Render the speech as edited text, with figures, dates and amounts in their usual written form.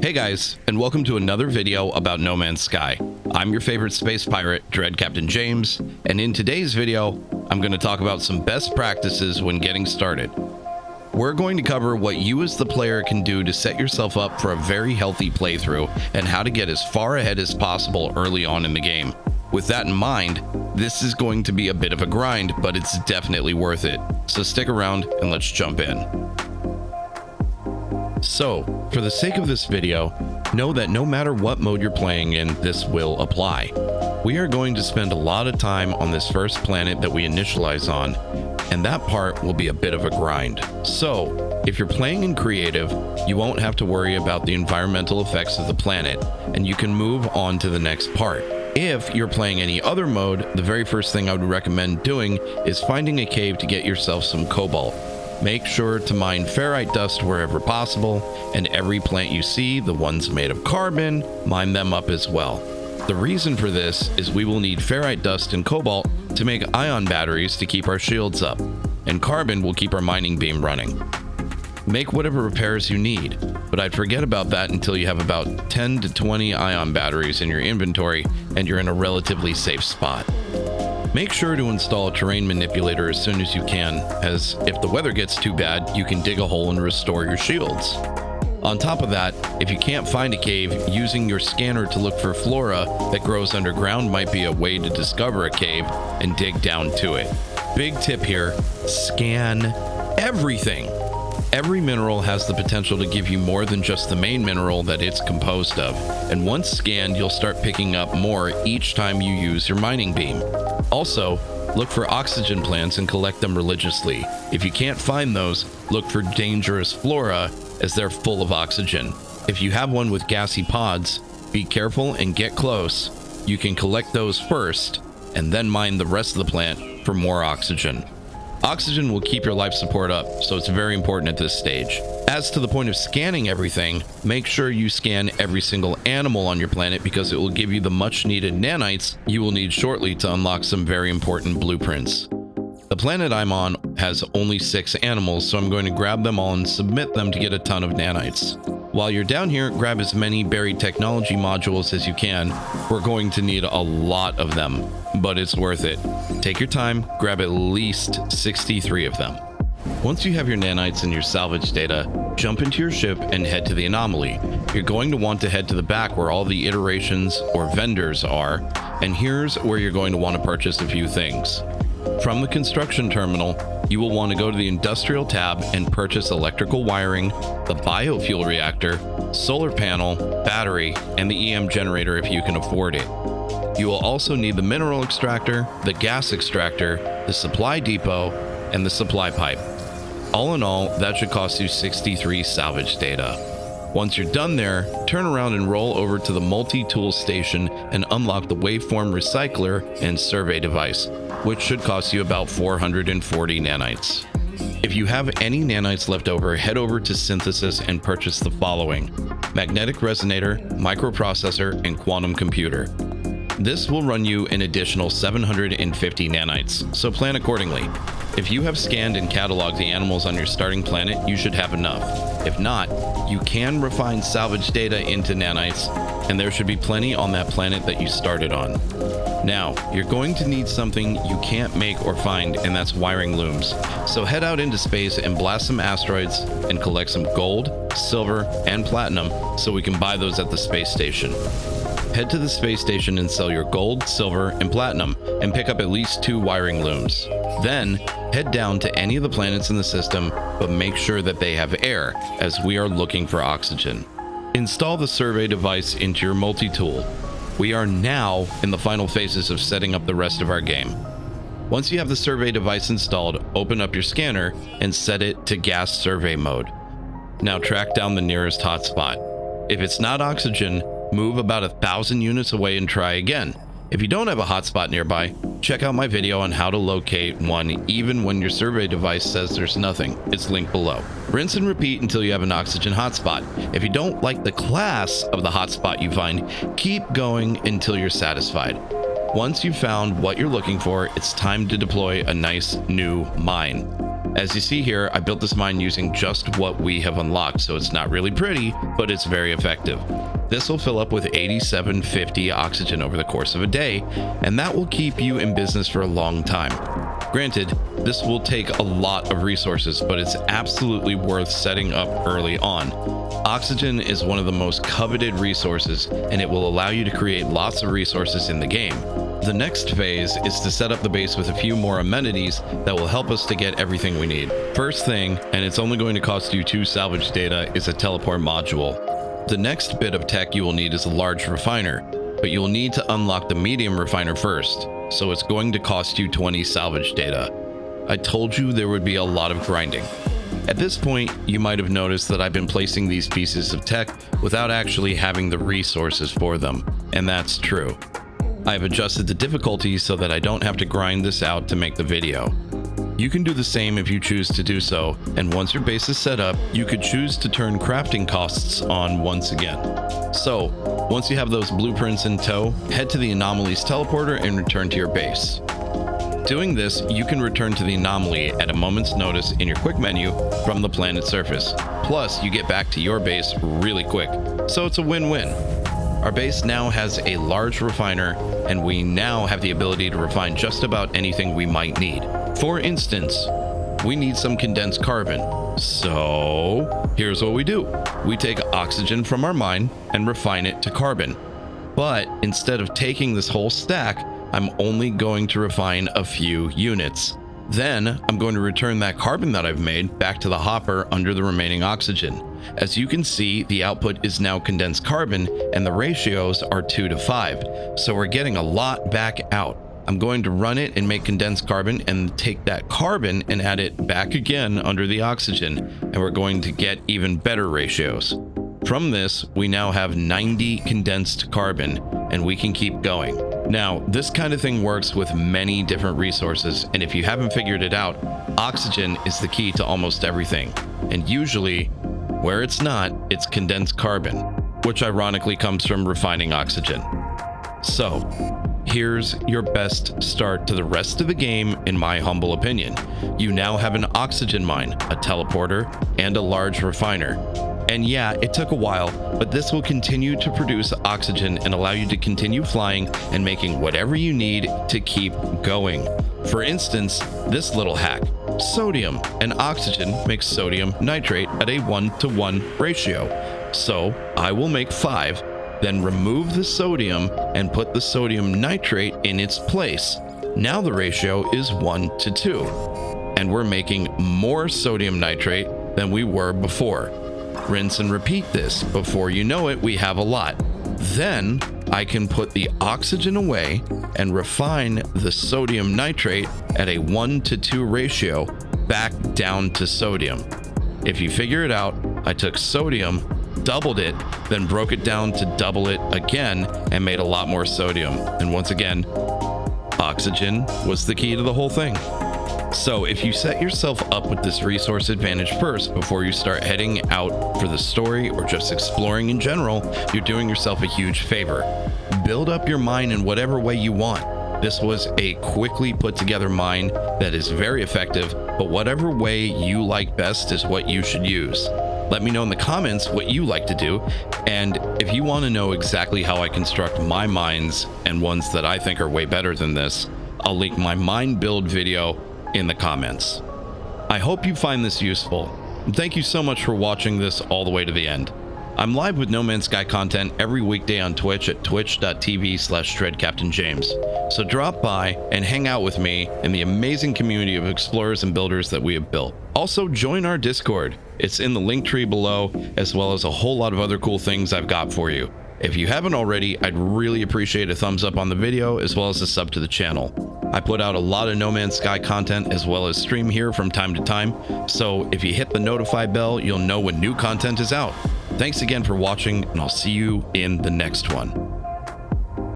Hey guys, and welcome to another video about No Man's Sky. I'm your favorite space pirate, Dread Captain James, and in today's video, I'm going to talk about some best practices when getting started. We're going to cover what you as the player can do to set yourself up for a very healthy playthrough and how to get as far ahead as possible early on in the game. With that in mind, this is going to be a bit of a grind, but it's definitely worth it. So stick around and let's jump in. So, for the sake of this video, know that no matter what mode you're playing in, this will apply. We are going to spend a lot of time on this first planet that we initialize on, and that part will be a bit of a grind. So, if you're playing in creative, you won't have to worry about the environmental effects of the planet, and you can move on to the next part. If you're playing any other mode, the very first thing I would recommend doing is finding a cave to get yourself some cobalt. Make sure to mine ferrite dust wherever possible, and every plant you see, the ones made of carbon, mine them up as well. The reason for this is we will need ferrite dust and cobalt to make ion batteries to keep our shields up, and carbon will keep our mining beam running. Make whatever repairs you need, but I'd forget about that until you have about 10 to 20 ion batteries in your inventory and you're in a relatively safe spot. Make sure to install a terrain manipulator as soon as you can, as if the weather gets too bad, you can dig a hole and restore your shields. On top of that, if you can't find a cave, using your scanner to look for flora that grows underground might be a way to discover a cave and dig down to it. Big tip here, scan everything. Every mineral has the potential to give you more than just the main mineral that it's composed of, and once scanned, you'll start picking up more each time you use your mining beam. Also, look for oxygen plants and collect them religiously. If you can't find those, look for dangerous flora, as they're full of oxygen. If you have one with gassy pods, be careful and get close. You can collect those first, and then mine the rest of the plant for more oxygen. Oxygen will keep your life support up, so it's very important at this stage. As to the point of scanning everything, make sure you scan every single animal on your planet because it will give you the much needed nanites you will need shortly to unlock some very important blueprints. The planet I'm on has only 6 animals, so I'm going to grab them all and submit them to get a ton of nanites. While you're down here, grab as many buried technology modules as you can. We're going to need a lot of them, but it's worth it. Take your time, grab at least 63 of them. Once you have your nanites and your salvage data, jump into your ship and head to the Anomaly. You're going to want to head to the back where all the iterations or vendors are, and here's where you're going to want to purchase a few things. From the construction terminal, you will want to go to the industrial tab and purchase electrical wiring, the biofuel reactor, solar panel, battery, and the EM generator if you can afford it. You will also need the mineral extractor, the gas extractor, the supply depot, and the supply pipe. All in all, that should cost you 63 salvage data. Once you're done there, turn around and roll over to the multi-tool station and unlock the waveform recycler and survey device, which should cost you about 440 nanites. If you have any nanites left over, head over to synthesis and purchase the following: magnetic resonator, microprocessor, and quantum computer. This will run you an additional 750 nanites, so plan accordingly. If you have scanned and cataloged the animals on your starting planet, you should have enough. If not, you can refine salvage data into nanites, and there should be plenty on that planet that you started on. Now, you're going to need something you can't make or find, and that's wiring looms. So head out into space and blast some asteroids and collect some gold, silver, and platinum so we can buy those at the space station. Head to the space station and sell your gold, silver, and platinum, and pick up at least 2 wiring looms. Then, head down to any of the planets in the system, but make sure that they have air, as we are looking for oxygen. Install the survey device into your multi-tool. We are now in the final phases of setting up the rest of our game. Once you have the survey device installed, open up your scanner and set it to gas survey mode. Now track down the nearest hotspot. If it's not oxygen, move about 1,000 units away and try again. If you don't have a hotspot nearby, check out my video on how to locate one even when your survey device says there's nothing. It's linked below. Rinse and repeat until you have an oxygen hotspot. If you don't like the class of the hotspot you find, keep going until you're satisfied. Once you've found what you're looking for, it's time to deploy a nice new mine. As you see here, I built this mine using just what we have unlocked, so it's not really pretty, but it's very effective. This will fill up with 8750 oxygen over the course of a day, and that will keep you in business for a long time. Granted, this will take a lot of resources, but it's absolutely worth setting up early on. Oxygen is one of the most coveted resources, and it will allow you to create lots of resources in the game. The next phase is to set up the base with a few more amenities that will help us to get everything we need. First thing, and it's only going to cost you 2 salvage data, is a teleport module. The next bit of tech you will need is a large refiner, but you'll need to unlock the medium refiner first, so it's going to cost you 20 salvage data. I told you there would be a lot of grinding. At this point, you might have noticed that I've been placing these pieces of tech without actually having the resources for them, and that's true. I've adjusted the difficulty so that I don't have to grind this out to make the video. You can do the same if you choose to do so, and once your base is set up, you could choose to turn crafting costs on once again. So, once you have those blueprints in tow, head to the Anomaly's teleporter and return to your base. Doing this, you can return to the Anomaly at a moment's notice in your quick menu from the planet's surface. Plus, you get back to your base really quick, so it's a win-win. Our base now has a large refiner, and we now have the ability to refine just about anything we might need. For instance, we need some condensed carbon. So here's what we do. We take oxygen from our mine and refine it to carbon. But instead of taking this whole stack, I'm only going to refine a few units. Then I'm going to return that carbon that I've made back to the hopper under the remaining oxygen. As you can see, the output is now condensed carbon and the ratios are 2 to 5. So we're getting a lot back out. I'm going to run it and make condensed carbon and take that carbon and add it back again under the oxygen, and we're going to get even better ratios. From this, we now have 90 condensed carbon, and we can keep going. Now, this kind of thing works with many different resources, and if you haven't figured it out, oxygen is the key to almost everything. And usually, where it's not, it's condensed carbon, which ironically comes from refining oxygen. So, here's your best start to the rest of the game, in my humble opinion. You now have an oxygen mine, a teleporter, and a large refiner. And yeah, it took a while, but this will continue to produce oxygen and allow you to continue flying and making whatever you need to keep going. For instance, this little hack. Sodium and oxygen makes sodium nitrate at a 1-to-1 ratio. So I will make 5, then remove the sodium and put the sodium nitrate in its place. Now the ratio is 1-to-2, and we're making more sodium nitrate than we were before. Rinse and repeat this. Before you know it, we have a lot. Then I can put the oxygen away and refine the sodium nitrate at a 1-to-2 ratio back down to sodium. If you figure it out, I took sodium, doubled it, then broke it down to double it again and made a lot more sodium. And once again, oxygen was the key to the whole thing. So if you set yourself up with this resource advantage first before you start heading out for the story or just exploring in general, you're doing yourself a huge favor. Build up your mine in whatever way you want. This was a quickly put together mine that is very effective, but whatever way you like best is what you should use. Let me know in the comments what you like to do, and if you want to know exactly how I construct my mines and ones that I think are way better than this, I'll link my mine build video in the comments. I hope you find this useful, and thank you so much for watching this all the way to the end. I'm live with No Man's Sky content every weekday on Twitch at twitch.tv/DreadCaptainJames. So drop by and hang out with me in the amazing community of explorers and builders that we have built. Also, join our Discord. It's in the link tree below, as well as a whole lot of other cool things I've got for you. If you haven't already, I'd really appreciate a thumbs up on the video, as well as a sub to the channel. I put out a lot of No Man's Sky content, as well as stream here from time to time, so if you hit the notify bell, you'll know when new content is out. Thanks again for watching, and I'll see you in the next one.